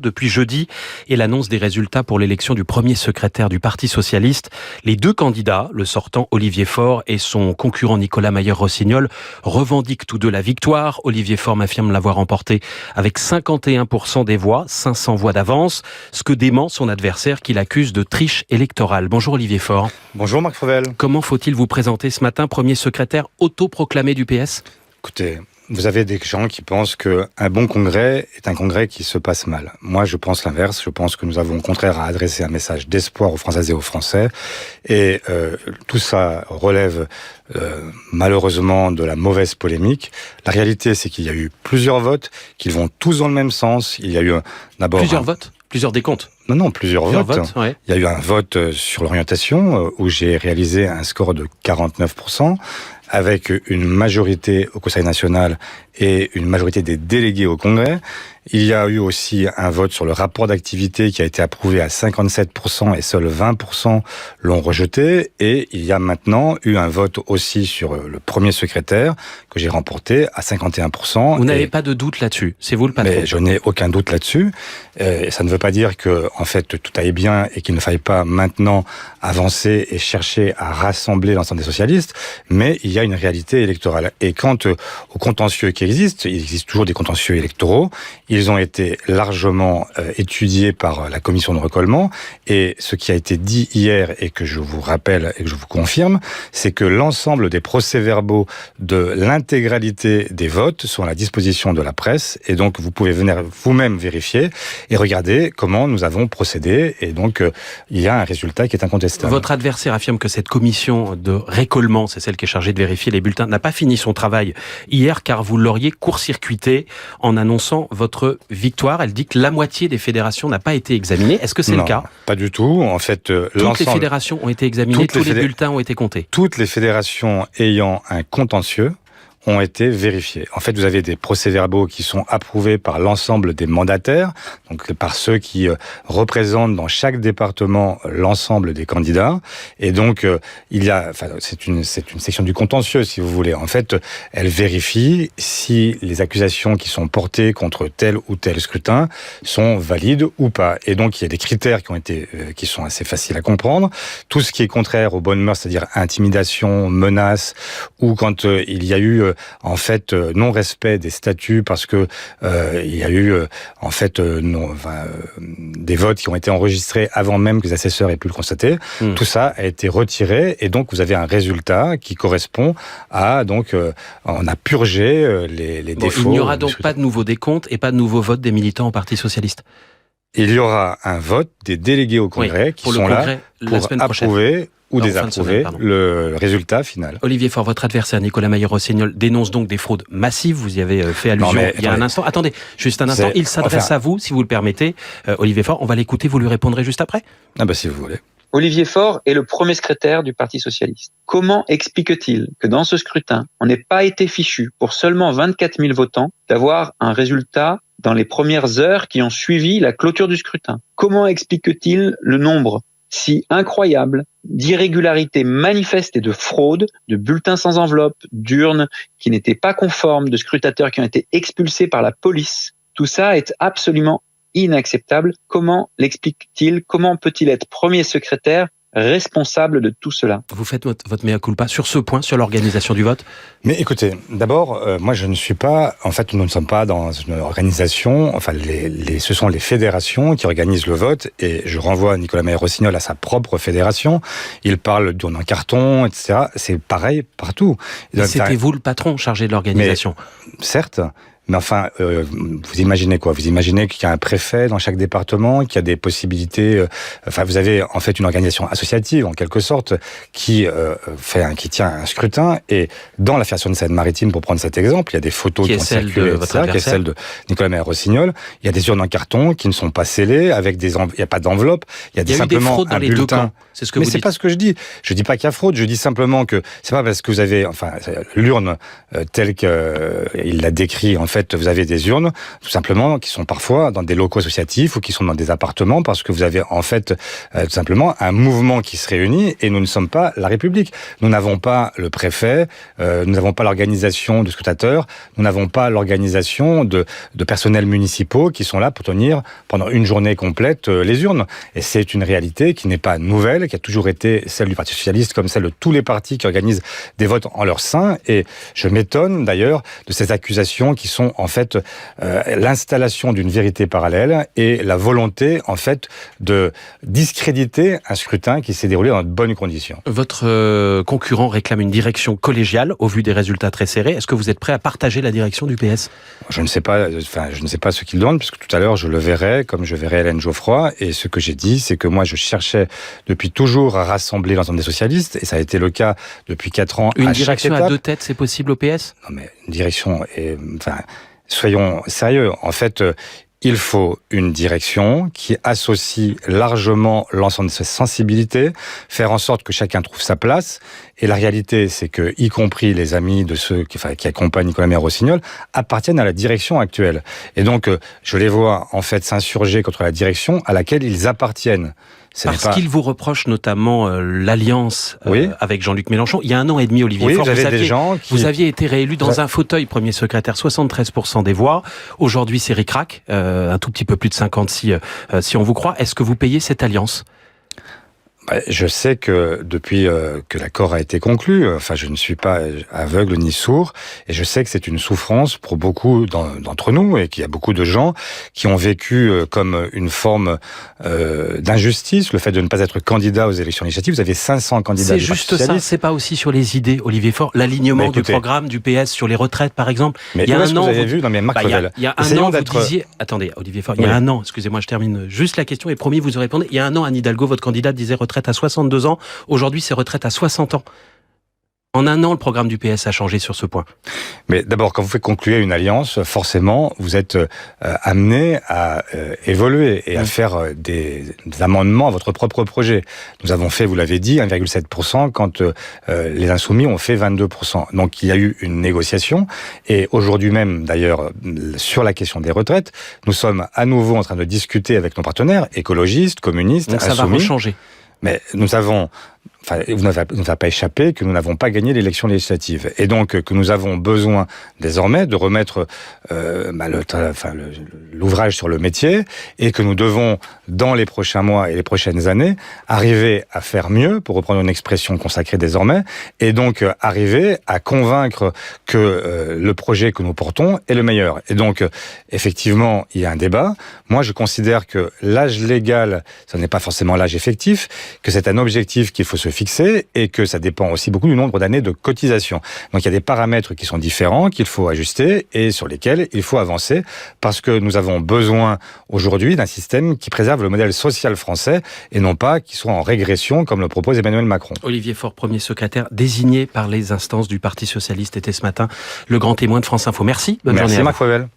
Depuis jeudi et l'annonce des résultats pour l'élection du premier secrétaire du Parti socialiste, les deux candidats, le sortant Olivier Faure et son concurrent Nicolas Mayer-Rossignol, revendiquent tous deux la victoire. Olivier Faure affirme l'avoir remporté avec 51% des voix, 500 voix d'avance, ce que dément son adversaire qu'il accuse de triche électorale. Bonjour Olivier Faure. Bonjour Marc Fauvel. Comment faut-il vous présenter ce matin, premier secrétaire autoproclamé du PS ? Écoutez, vous avez des gens qui pensent qu'un bon congrès est un congrès qui se passe mal. Moi, je pense l'inverse. Je pense que nous avons au contraire à adresser un message d'espoir aux Françaises et aux Français. Et tout ça relève malheureusement de la mauvaise polémique. La réalité, c'est qu'il y a eu plusieurs votes, qu'ils vont tous dans le même sens. Il y a eu d'abord... Plusieurs votes ? Plusieurs décomptes ? Non, plusieurs votes. Ouais. Il y a eu un vote sur l'orientation où j'ai réalisé un score de 49%. Avec une majorité au Conseil national et une majorité des délégués au Congrès. Il y a eu aussi un vote sur le rapport d'activité qui a été approuvé à 57% et seuls 20% l'ont rejeté. Et il y a maintenant eu un vote aussi sur le premier secrétaire que j'ai remporté à 51%. Vous n'avez pas de doute là-dessus, c'est vous le patron. Mais je n'ai aucun doute là-dessus. Et ça ne veut pas dire que, en fait, tout aille bien et qu'il ne faille pas maintenant avancer et chercher à rassembler l'ensemble des socialistes. Mais il y a une réalité électorale. Et quant aux contentieux qui existent, il existe toujours des contentieux électoraux. Ils ont été largement étudiés par la commission de recollement. Et ce qui a été dit hier et que je vous rappelle et que je vous confirme, c'est que l'ensemble des procès-verbaux de l'intégralité des votes sont à la disposition de la presse. Et donc, vous pouvez venir vous-même vérifier et regarder comment nous avons procédé. Et donc, il y a un résultat qui est incontestable. Votre adversaire affirme que cette commission de récollement, c'est celle qui est chargée de vérifier les bulletins, n'a pas fini son travail hier car vous l'auriez court-circuité en annonçant votre victoire. Elle dit que la moitié des fédérations n'a pas été examinée. Est-ce que c'est le cas ? Pas du tout. En fait, toutes les fédérations ont été examinées, tous les bulletins ont été comptés. Toutes les fédérations ayant un contentieux ont été vérifiés. En fait, vous avez des procès-verbaux qui sont approuvés par l'ensemble des mandataires, donc par ceux qui représentent dans chaque département l'ensemble des candidats. Et donc, c'est une section du contentieux, si vous voulez. En fait, elle vérifie si les accusations qui sont portées contre tel ou tel scrutin sont valides ou pas. Et donc, il y a des critères qui sont assez faciles à comprendre. Tout ce qui est contraire aux bonnes mœurs, c'est-à-dire intimidation, menace, ou quand il y a eu non-respect des statuts parce que il y a eu des votes qui ont été enregistrés avant même que les assesseurs aient pu le constater. Tout ça a été retiré et donc vous avez un résultat qui correspond à on a purgé les défauts. Il n'y aura donc pas de nouveau décompte et pas de nouveau vote des militants au Parti socialiste. Il y aura un vote des délégués au Congrès qui sont là pour approuver ou désapprouver le résultat final. Olivier Faure, votre adversaire Nicolas Mayer-Rossignol dénonce donc des fraudes massives. Vous y avez fait allusion il y a un instant. Attendez, juste un instant. Il s'adresse à vous, si vous le permettez. Olivier Faure, on va l'écouter, vous lui répondrez juste après ? Si vous voulez. Olivier Faure est le premier secrétaire du Parti socialiste. Comment explique-t-il que dans ce scrutin, on n'ait pas été fichu pour seulement 24 000 votants d'avoir un résultat dans les premières heures qui ont suivi la clôture du scrutin ? Comment explique-t-il le nombre si incroyable d'irrégularités manifestes et de fraudes, de bulletins sans enveloppe, d'urnes qui n'étaient pas conformes, de scrutateurs qui ont été expulsés par la police? Tout ça est absolument inacceptable. Comment l'explique-t-il ? Comment peut-il être premier secrétaire responsable de tout cela? Vous faites votre mea culpa sur ce point, sur l'organisation du vote ? Mais écoutez, d'abord, moi je ne suis pas, nous ne sommes pas dans une organisation, ce sont les fédérations qui organisent le vote, et je renvoie Nicolas Mayer-Rossignol à sa propre fédération, il parle d'urne en carton, etc., c'est pareil partout. C'était vous le patron chargé de l'organisation. Certes. Mais vous imaginez quoi ? Vous imaginez qu'il y a un préfet dans chaque département, qu'il y a des possibilités... vous avez en fait une organisation associative, en quelque sorte, qui tient un scrutin. Et dans la Fédération de Seine-Maritime, pour prendre cet exemple, il y a des photos qui ont circulé, etc., qui est celle de Nicolas Mayer-Rossignol. Il y a des urnes en carton qui ne sont pas scellées, il n'y a pas d'enveloppe. Il y a simplement eu des fraudes dans les deux camps. C'est ce que vous dites. Mais c'est pas ce que je dis. Je dis pas qu'il y a fraude. Je dis simplement que c'est pas parce que vous avez l'urne telle qu'il l'a décrit, en fait, fait, vous avez des urnes, tout simplement, qui sont parfois dans des locaux associatifs ou qui sont dans des appartements, parce que vous avez en fait tout simplement un mouvement qui se réunit, et nous ne sommes pas la République. Nous n'avons pas le préfet, nous n'avons pas l'organisation de scrutateurs, nous n'avons pas l'organisation de personnels municipaux qui sont là pour tenir pendant une journée complète les urnes. Et c'est une réalité qui n'est pas nouvelle, qui a toujours été celle du Parti socialiste, comme celle de tous les partis qui organisent des votes en leur sein. Et je m'étonne d'ailleurs de ces accusations qui sont en fait l'installation d'une vérité parallèle et la volonté en fait de discréditer un scrutin qui s'est déroulé dans de bonnes conditions. Votre concurrent réclame une direction collégiale au vu des résultats très serrés. Est-ce que vous êtes prêt à partager la direction du PS ? Je ne sais pas ce qu'il donne, puisque tout à l'heure je le verrai comme je verrai Hélène Geoffroy, et ce que j'ai dit, c'est que moi je cherchais depuis toujours à rassembler l'ensemble des socialistes, et ça a été le cas depuis 4 ans. Une direction à 2 têtes, c'est possible au PS ? Non mais une direction, soyons sérieux, en fait... Il faut une direction qui associe largement l'ensemble de ses sensibilités, faire en sorte que chacun trouve sa place. Et la réalité, c'est que, y compris les amis de ceux qui accompagnent Nicolas Meyer-Rossignol, appartiennent à la direction actuelle. Et donc, je les vois en fait s'insurger contre la direction à laquelle ils appartiennent. Parce qu'il vous reproche notamment l'alliance avec Jean-Luc Mélenchon. Il y a 1 an et demi, Olivier Faure, vous aviez été réélu dans un fauteuil premier secrétaire, 73% des voix. Aujourd'hui, c'est ric-rac, un tout petit peu plus de 56 si on vous croit. Est-ce que vous payez cette alliance ? Je sais que depuis que l'accord a été conclu, je ne suis pas aveugle ni sourd, et je sais que c'est une souffrance pour beaucoup d'entre nous, et qu'il y a beaucoup de gens qui ont vécu comme une forme d'injustice, le fait de ne pas être candidat aux élections législatives. Vous avez 500 candidats. C'est juste ça, c'est pas aussi sur les idées, Olivier Faure, l'alignement du programme du PS sur les retraites, par exemple. Mais il y a un an, vous avez vu, non mais Marc Revel. Il y a un an, vous disiez, attendez, Olivier Faure, il y a un an, excusez-moi, je termine juste la question, et promis, vous répondez. Il y a un an, Anne Hidalgo, votre candidate, disait retraite à 62 ans. Aujourd'hui, c'est retraite à 60 ans. En un an, le programme du PS a changé sur ce point. Mais d'abord, quand vous faites conclure une alliance, forcément, vous êtes amené à évoluer et à faire des amendements à votre propre projet. Nous avons fait, vous l'avez dit, 1,7% quand les Insoumis ont fait 22%. Donc il y a eu une négociation. Et aujourd'hui même, d'ailleurs, sur la question des retraites, nous sommes à nouveau en train de discuter avec nos partenaires écologistes, communistes, donc Insoumis. Ça va rechanger. Mais nous avons... il ne va pas échapper que nous n'avons pas gagné l'élection législative. Et donc, que nous avons besoin, désormais, de remettre l'ouvrage sur le métier, et que nous devons, dans les prochains mois et les prochaines années, arriver à faire mieux, pour reprendre une expression consacrée désormais, et donc arriver à convaincre que le projet que nous portons est le meilleur. Et donc, effectivement, il y a un débat. Moi, je considère que l'âge légal, ça n'est pas forcément l'âge effectif, que c'est un objectif qu'il faut se fixer, et que ça dépend aussi beaucoup du nombre d'années de cotisation. Donc il y a des paramètres qui sont différents, qu'il faut ajuster et sur lesquels il faut avancer, parce que nous avons besoin aujourd'hui d'un système qui préserve le modèle social français et non pas qui soit en régression comme le propose Emmanuel Macron. Olivier Faure, premier secrétaire désigné par les instances du Parti socialiste, était ce matin le grand témoin de France Info. Merci, bonne journée. Merci Marc Revel.